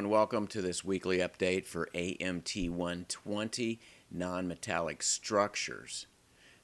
and welcome to this weekly update for AMT120 non-metallic structures.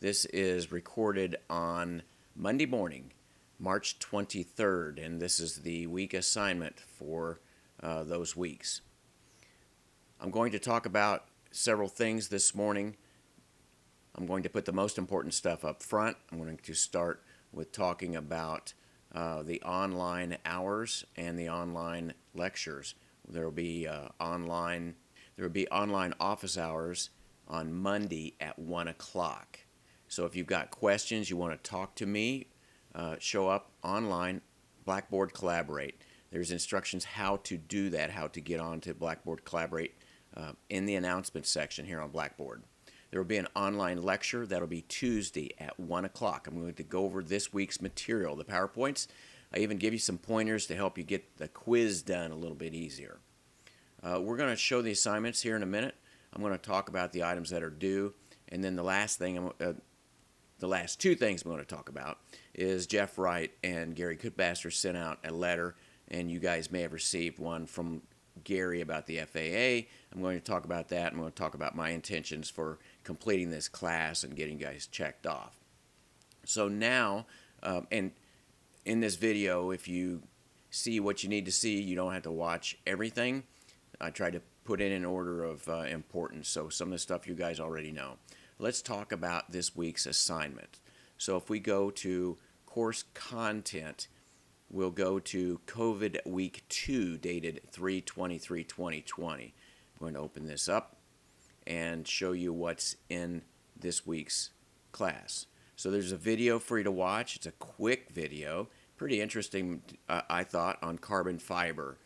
This is recorded on Monday morning, March 23rd, and this is the week assignment for those weeks. I'm going to talk about several things this morning. I'm going to put the most important stuff up front. I'm going to start with talking about the online hours and the online lectures. There will be online office hours on Monday at 1 o'clock. So if you've got questions, you want to talk to me, show up online, Blackboard Collaborate. There's instructions how to do that, how to get onto Blackboard Collaborate in the announcements section here on Blackboard. There will be an online lecture that will be Tuesday at 1 o'clock. I'm going to go over this week's material, the PowerPoints. I even give you some pointers to help you get the quiz done a little bit easier. We're going to show the assignments here in a minute. I'm going to talk about the items that are due, and then the last two things I'm going to talk about is Jeff Wright and Gary Kutbaster sent out a letter, and you guys may have received one from Gary about the FAA. I'm going to talk about that. I'm going to talk about my intentions for completing this class and getting you guys checked off. So now, and in this video, if you see what you need to see, you don't have to watch everything. I tried to put it in order of importance, so some of the stuff you guys already know. Let's talk about this week's assignment. So if we go to course content, we'll go to COVID Week 2, dated 3/23/2020. I'm going to open this up and show you what's in this week's class. So there's a video for you to watch. It's a quick video, pretty interesting, I thought, on carbon fiber.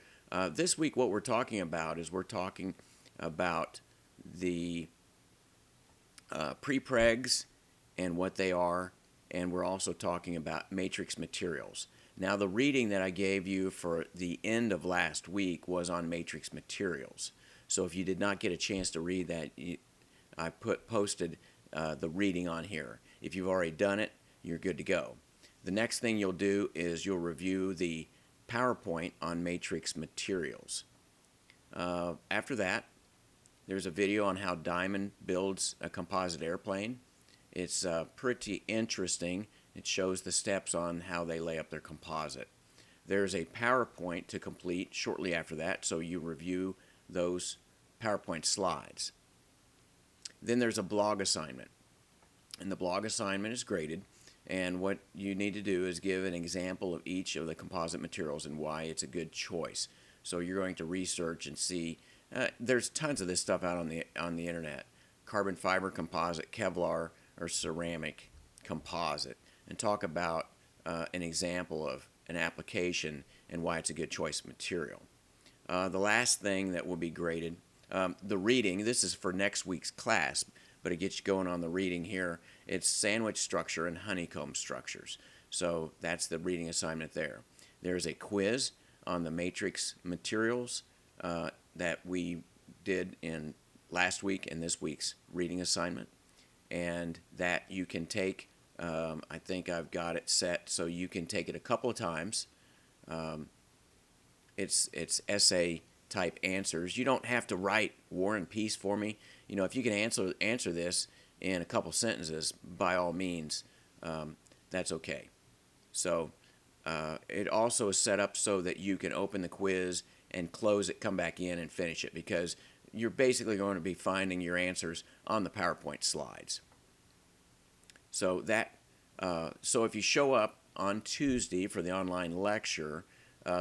This week what we're talking about is we're talking about the prepregs and what they are, and we're also talking about matrix materials. Now, the reading that I gave you for the end of last week was on matrix materials. So if you did not get a chance to read that, I posted the reading on here. If you've already done it, you're good to go. The next thing you'll do is you'll review the PowerPoint on matrix materials. After that, there's a video on how Diamond builds a composite airplane. It's pretty interesting. It shows the steps on how they lay up their composite. There's a PowerPoint to complete shortly after that, so you review those PowerPoint slides. Then there's a blog assignment, and the blog assignment is graded, and what you need to do is give an example of each of the composite materials and why it's a good choice. So you're going to research and see, there's tons of this stuff out on the internet. Carbon fiber composite, Kevlar, or ceramic composite, and talk about an example of an application and why it's a good choice of material. The last thing that will be graded, the reading, this is for next week's class, but it gets you going on the reading here. It's sandwich structure and honeycomb structures. So that's the reading assignment there. There's a quiz on the matrix materials that we did in last week and this week's reading assignment, and that you can take. I think I've got it set so you can take it a couple of times. It's essay type answers. You don't have to write War and Peace for me. You know, if you can answer this in a couple sentences, by all means, that's okay. So it also is set up so that you can open the quiz and close it, come back in and finish it, because you're basically going to be finding your answers on the PowerPoint slides. So so if you show up on Tuesday for the online lecture,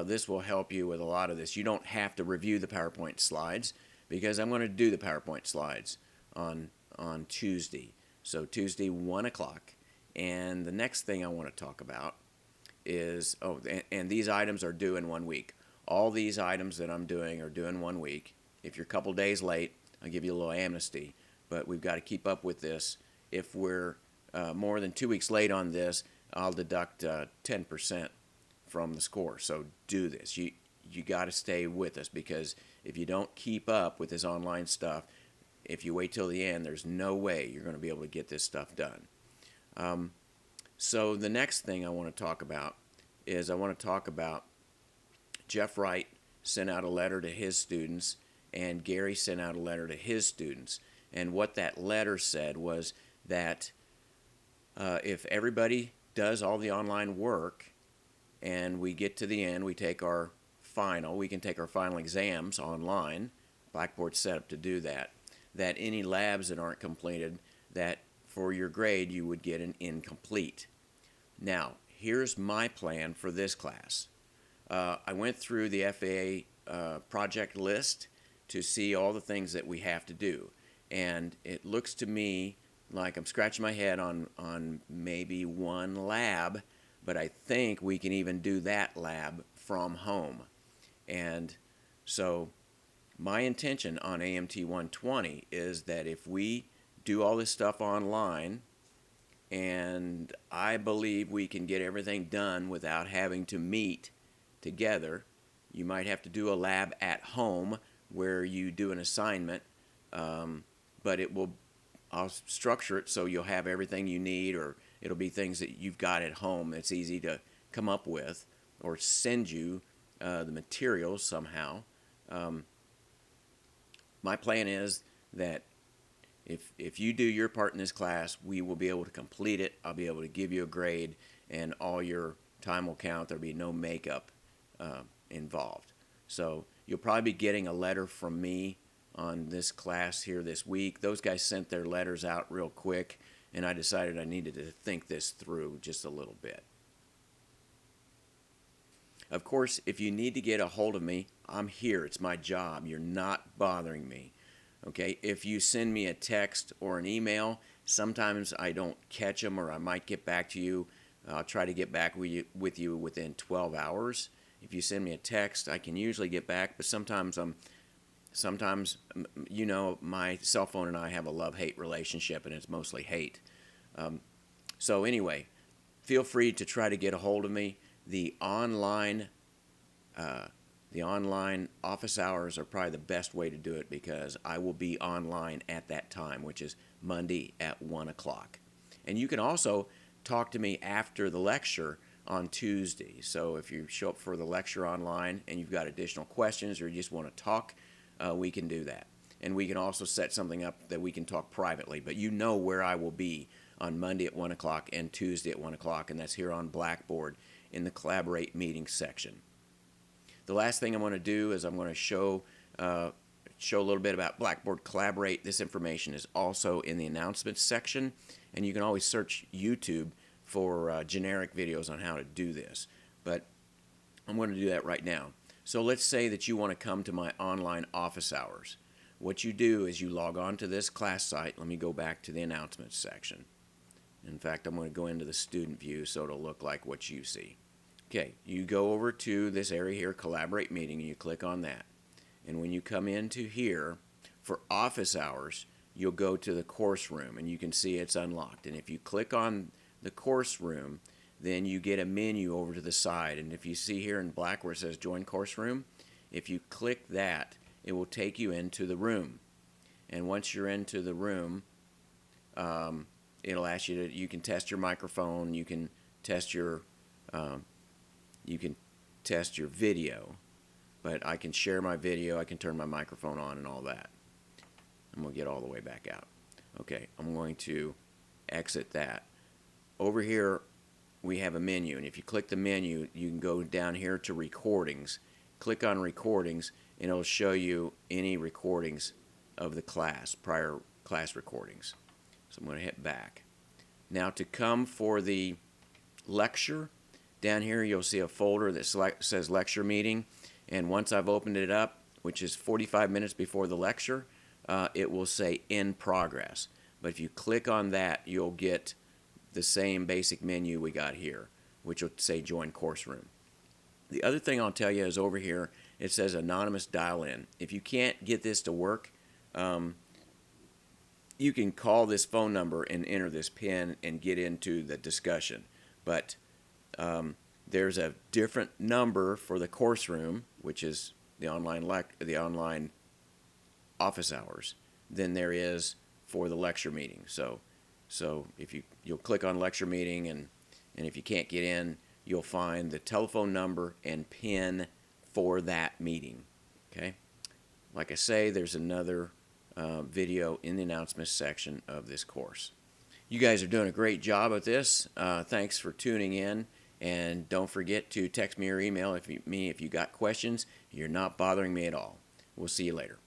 this will help you with a lot of this. You don't have to review the PowerPoint slides, because I'm going to do the PowerPoint slides on Tuesday. So Tuesday, 1 o'clock. And the next thing I want to talk about is, and these items are due in 1 week. All these items that I'm doing are due in 1 week. If you're a couple days late, I'll give you a little amnesty, but we've got to keep up with this. If we're more than 2 weeks late on this, I'll deduct 10% from the score. So do this. You got to stay with us, because if you don't keep up with this online stuff, if you wait till the end, there's no way you're going to be able to get this stuff done. So the next thing I want to talk about is I want to talk about Jeff Wright sent out a letter to his students, and Gary sent out a letter to his students. And what that letter said was that if everybody does all the online work and we get to the end, we can take our final exams online. Blackboard's set up to do that. That any labs that aren't completed, that for your grade you would get an incomplete. Now, here's my plan for this class. I went through the FAA project list to see all the things that we have to do. And it looks to me like I'm scratching my head on maybe one lab, but I think we can even do that lab from home. And so my intention on AMT120 is that if we do all this stuff online, and I believe we can get everything done without having to meet together. You might have to do a lab at home where you do an assignment, but I'll structure it so you'll have everything you need, or it'll be things that you've got at home that's easy to come up with, or send you the materials somehow. My plan is that if you do your part in this class, we will be able to complete it. I'll be able to give you a grade, and all your time will count. There'll be no makeup involved. So you'll probably be getting a letter from me on this class here this week. Those guys sent their letters out real quick, and I decided I needed to think this through just a little bit. Of course, if you need to get a hold of me, I'm here. It's my job. You're not bothering me. Okay, if you send me a text or an email, sometimes I don't catch them, or I might get back to you. I'll try to get back with you within 12 hours. If you send me a text, I can usually get back, but sometimes you know, my cell phone and I have a love-hate relationship, and it's mostly hate. So anyway, feel free to try to get a hold of me. The online office hours are probably the best way to do it, because I will be online at that time, which is Monday at 1 o'clock. And you can also talk to me after the lecture on Tuesday. So if you show up for the lecture online and you've got additional questions, or you just want to talk, we can do that. And we can also set something up that we can talk privately. But you know where I will be on Monday at 1 o'clock and Tuesday at 1 o'clock, and that's here on Blackboard in the Collaborate meeting section. The last thing I'm going to do is I'm going to show a little bit about Blackboard Collaborate. This information is also in the announcements section, and you can always search YouTube for generic videos on how to do this. But I'm going to do that right now. So let's say that you want to come to my online office hours. What you do is you log on to this class site. Let me go back to the announcements section. In fact, I'm going to go into the student view so it'll look like what you see. Okay, you go over to this area here, Collaborate Meeting, and you click on that. And when you come into here, for office hours, you'll go to the course room, and you can see it's unlocked. And if you click on the course room, then you get a menu over to the side. And if you see here in black where it says Join Course Room, if you click that, it will take you into the room. And once you're into the room, it'll ask you to, you can test your microphone, you can test your video, but I can share my video, I can turn my microphone on and all that. I'm going to get all the way back out. Okay, I'm going to exit that. Over here we have a menu, and if you click the menu, you can go down here to recordings. Click on recordings, and it'll show you any recordings of the class, prior class recordings. So I'm going to hit back. Now to come for the lecture, down here you'll see a folder that says lecture meeting, and once I've opened it up, which is 45 minutes before the lecture, it will say in progress. But if you click on that, you'll get the same basic menu we got here, which will say join course room. The other thing I'll tell you is over here it says anonymous dial in. If you can't get this to work, you can call this phone number and enter this PIN and get into the discussion. But there's a different number for the course room, which is the online office hours, than there is for the lecture meeting. So if you'll click on lecture meeting, and if you can't get in, you'll find the telephone number and PIN for that meeting. Okay? Like I say, there's another video in the announcements section of this course. You guys are doing a great job at this. Thanks for tuning in. And don't forget to text me or email if you got questions. You're not bothering me at all. We'll see you later.